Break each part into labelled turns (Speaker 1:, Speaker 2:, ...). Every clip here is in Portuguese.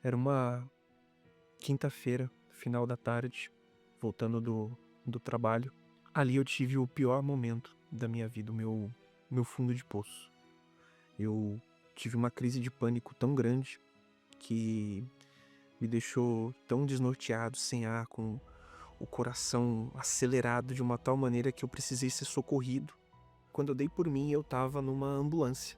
Speaker 1: Era uma quinta-feira, final da tarde, voltando do trabalho. Ali eu tive o pior momento da minha vida, o meu fundo de poço. Eu tive uma crise de pânico tão grande que me deixou tão desnorteado, sem ar, com o coração acelerado de uma tal maneira que eu precisei ser socorrido. Quando eu dei por mim, eu estava numa ambulância.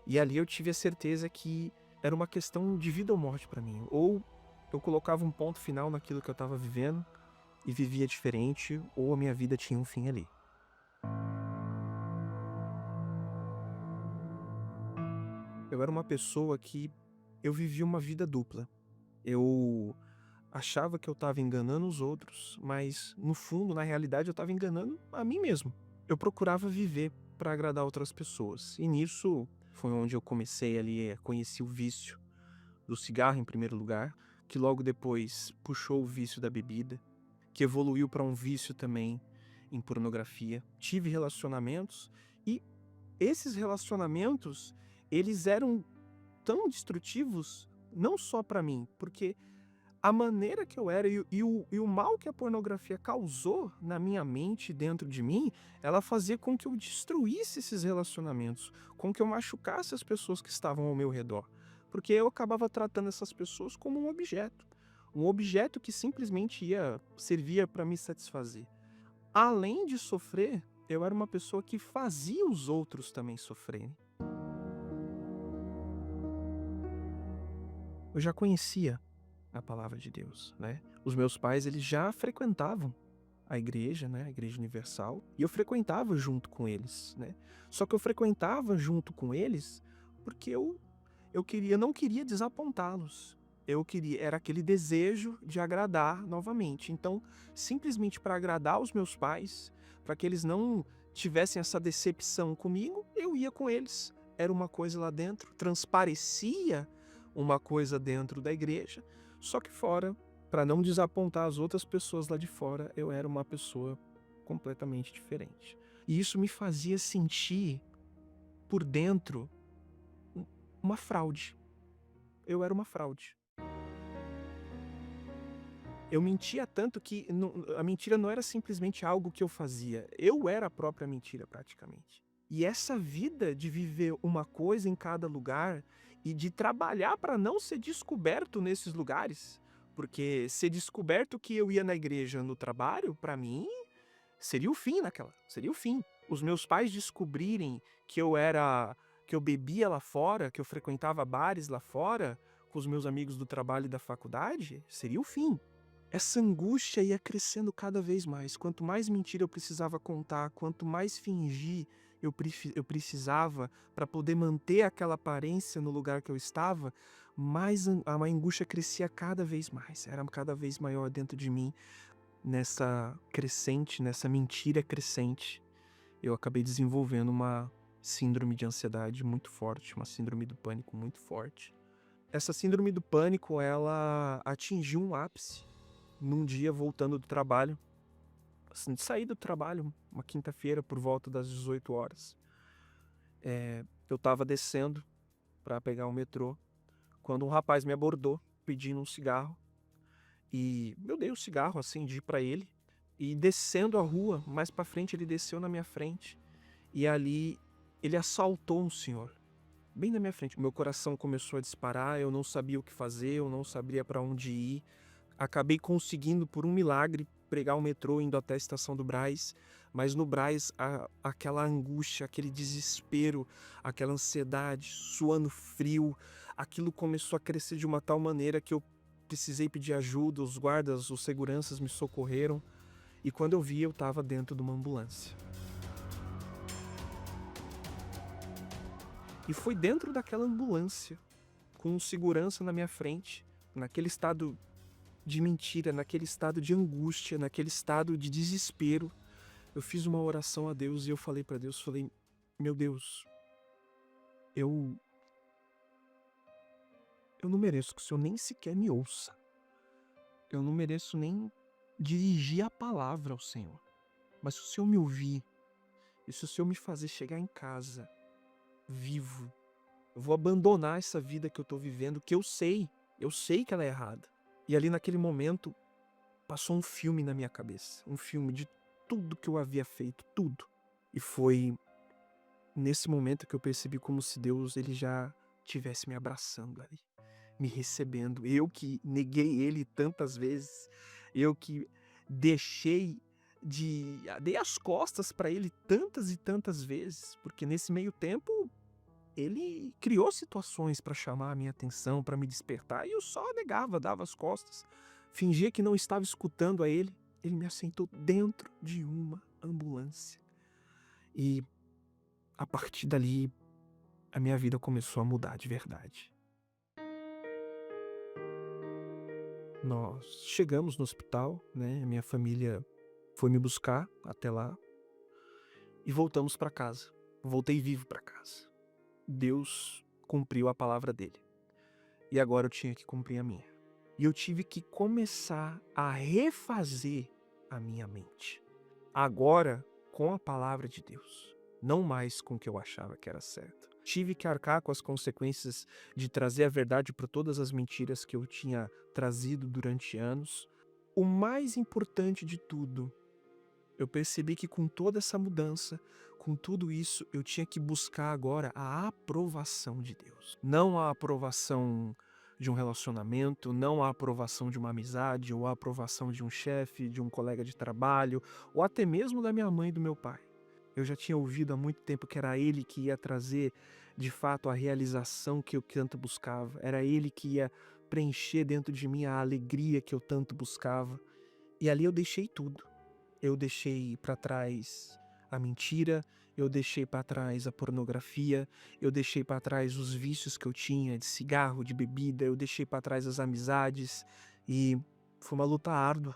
Speaker 1: E ali eu tive a certeza que era uma questão de vida ou morte para mim. Ou eu colocava um ponto final naquilo que eu estava vivendo e vivia diferente, ou a minha vida tinha um fim ali. Eu era uma pessoa que eu vivia uma vida dupla. Eu achava que eu estava enganando os outros, mas no fundo, na realidade, eu estava enganando a mim mesmo. Eu procurava viver para agradar outras pessoas. E nisso foi onde eu comecei ali, conheci o vício do cigarro em primeiro lugar, que logo depois puxou o vício da bebida, que evoluiu para um vício também em pornografia. Tive relacionamentos e esses relacionamentos, eles eram tão destrutivos não só para mim, porque a maneira que eu era e o mal que a pornografia causou na minha mente, dentro de mim, ela fazia com que eu destruísse esses relacionamentos, com que eu machucasse as pessoas que estavam ao meu redor, porque eu acabava tratando essas pessoas como um objeto que simplesmente servia para me satisfazer. Além de sofrer, eu era uma pessoa que fazia os outros também sofrerem. Eu já conhecia a palavra de Deus, né. Os meus pais, eles já frequentavam a igreja, né, a Igreja Universal, e eu frequentava junto com eles, né. Só que eu frequentava junto com eles, porque eu não queria desapontá-los. Eu queria era aquele desejo de agradar novamente. Então, simplesmente para agradar os meus pais, para que eles não tivessem essa decepção comigo, eu ia com eles. Era uma coisa lá dentro, transparecia uma coisa dentro da igreja, só que fora, para não desapontar as outras pessoas lá de fora, eu era uma pessoa completamente diferente. E isso me fazia sentir por dentro u uma fraude. Eu era uma fraude. Eu mentia tanto que a mentira não era simplesmente algo que eu fazia, eu era a própria mentira praticamente. E essa vida de viver uma coisa em cada lugar e de trabalhar para não ser descoberto nesses lugares, porque ser descoberto que eu ia na igreja no trabalho, para mim, seria o fim. Os meus pais descobrirem que eu bebia lá fora, que eu frequentava bares lá fora, com os meus amigos do trabalho e da faculdade, seria o fim. Essa angústia ia crescendo cada vez mais. Quanto mais mentira eu precisava contar, quanto mais fingir eu precisava para poder manter aquela aparência no lugar que eu estava, mais a angústia crescia cada vez mais. Era cada vez maior dentro de mim, nessa mentira crescente. Eu acabei desenvolvendo uma síndrome de ansiedade muito forte, uma síndrome do pânico muito forte. Essa síndrome do pânico, ela atingiu um ápice num dia voltando do trabalho, assim, saí do trabalho uma quinta-feira por volta das 18 horas. Eu estava descendo para pegar o metrô, quando um rapaz me abordou pedindo um cigarro, e eu dei o cigarro, acendi para ele, e descendo a rua, mais para frente ele desceu na minha frente, e ali ele assaltou um senhor, bem na minha frente. Meu coração começou a disparar, eu não sabia o que fazer, eu não sabia para onde ir. Acabei conseguindo, por um milagre, pegar o metrô indo até a estação do Brás, mas no Brás aquela angústia, aquele desespero, aquela ansiedade, suando frio, aquilo começou a crescer de uma tal maneira que eu precisei pedir ajuda, os guardas, os seguranças me socorreram, e quando eu vi eu estava dentro de uma ambulância. E foi dentro daquela ambulância, com um segurança na minha frente, naquele estado de mentira, naquele estado de angústia, naquele estado de desespero, eu fiz uma oração a Deus e eu falei para Deus, falei: "Meu Deus, eu eu não mereço que o Senhor nem sequer me ouça. Eu não mereço nem dirigir a palavra ao Senhor. Mas se o Senhor me ouvir, e se o Senhor me fazer chegar em casa vivo, eu vou abandonar essa vida que eu tô vivendo, que eu sei. Eu sei que ela é errada. E ali naquele momento passou um filme na minha cabeça, um filme de tudo que eu havia feito, tudo. E foi nesse momento que eu percebi como se Deus ele já tivesse me abraçando ali, me recebendo. Eu que neguei ele tantas vezes, eu que deixei dei as costas para ele tantas e tantas vezes, porque nesse meio tempo ele criou situações para chamar a minha atenção, para me despertar, e eu só negava, dava as costas, fingia que não estava escutando a ele. Ele me assentou dentro de uma ambulância. E a partir dali, a minha vida começou a mudar de verdade. Nós chegamos no hospital, né? Minha família foi me buscar até lá e voltamos para casa. Voltei vivo para casa. Deus cumpriu a palavra dele. E agora eu tinha que cumprir a minha. E eu tive que começar a refazer a minha mente. Agora, com a palavra de Deus, não mais com o que eu achava que era certo. Tive que arcar com as consequências de trazer a verdade para todas as mentiras que eu tinha trazido durante anos. O mais importante de tudo, eu percebi que com toda essa mudança, com tudo isso, eu tinha que buscar agora a aprovação de Deus. Não a aprovação de um relacionamento, não a aprovação de uma amizade, ou a aprovação de um chefe, de um colega de trabalho, ou até mesmo da minha mãe e do meu pai. Eu já tinha ouvido há muito tempo que era ele que ia trazer, de fato, a realização que eu tanto buscava. Era ele que ia preencher dentro de mim a alegria que eu tanto buscava. E ali eu deixei tudo. Eu deixei para trás a mentira, eu deixei para trás a pornografia, eu deixei para trás os vícios que eu tinha de cigarro, de bebida, eu deixei para trás as amizades, e foi uma luta árdua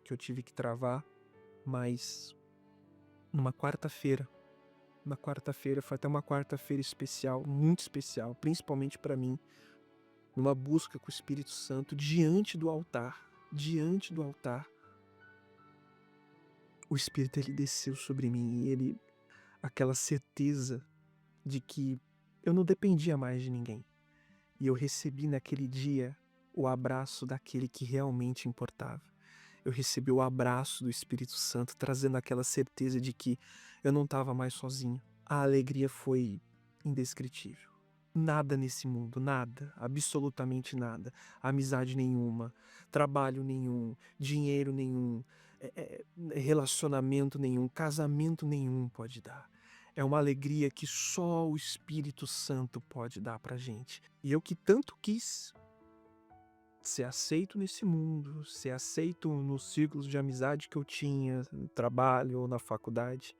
Speaker 1: que eu tive que travar, mas numa quarta-feira, foi até uma quarta-feira especial, muito especial, principalmente para mim, numa busca com o Espírito Santo diante do altar, o Espírito ele desceu sobre mim e aquela certeza de que eu não dependia mais de ninguém. E eu recebi naquele dia o abraço daquele que realmente importava. Eu recebi o abraço do Espírito Santo, trazendo aquela certeza de que eu não estava mais sozinho. A alegria foi indescritível. Nada nesse mundo, nada, absolutamente nada. Amizade nenhuma, trabalho nenhum, dinheiro nenhum, relacionamento nenhum, casamento nenhum pode dar. É uma alegria que só o Espírito Santo pode dar pra gente. E eu que tanto quis ser aceito nesse mundo, ser aceito nos círculos de amizade que eu tinha, no trabalho ou na faculdade,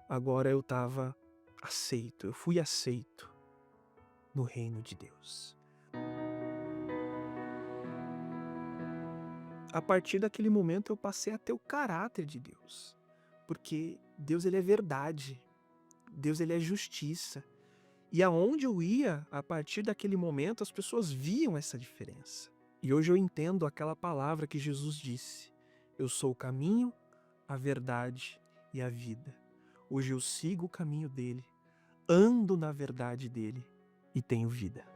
Speaker 1: agora eu estava aceito, eu fui aceito no reino de Deus. A partir daquele momento eu passei a ter o caráter de Deus, porque Deus ele é verdade, Deus ele é justiça. E aonde eu ia, a partir daquele momento, as pessoas viam essa diferença. E hoje eu entendo aquela palavra que Jesus disse: eu sou o caminho, a verdade e a vida. Hoje eu sigo o caminho dele, ando na verdade dele e tenho vida.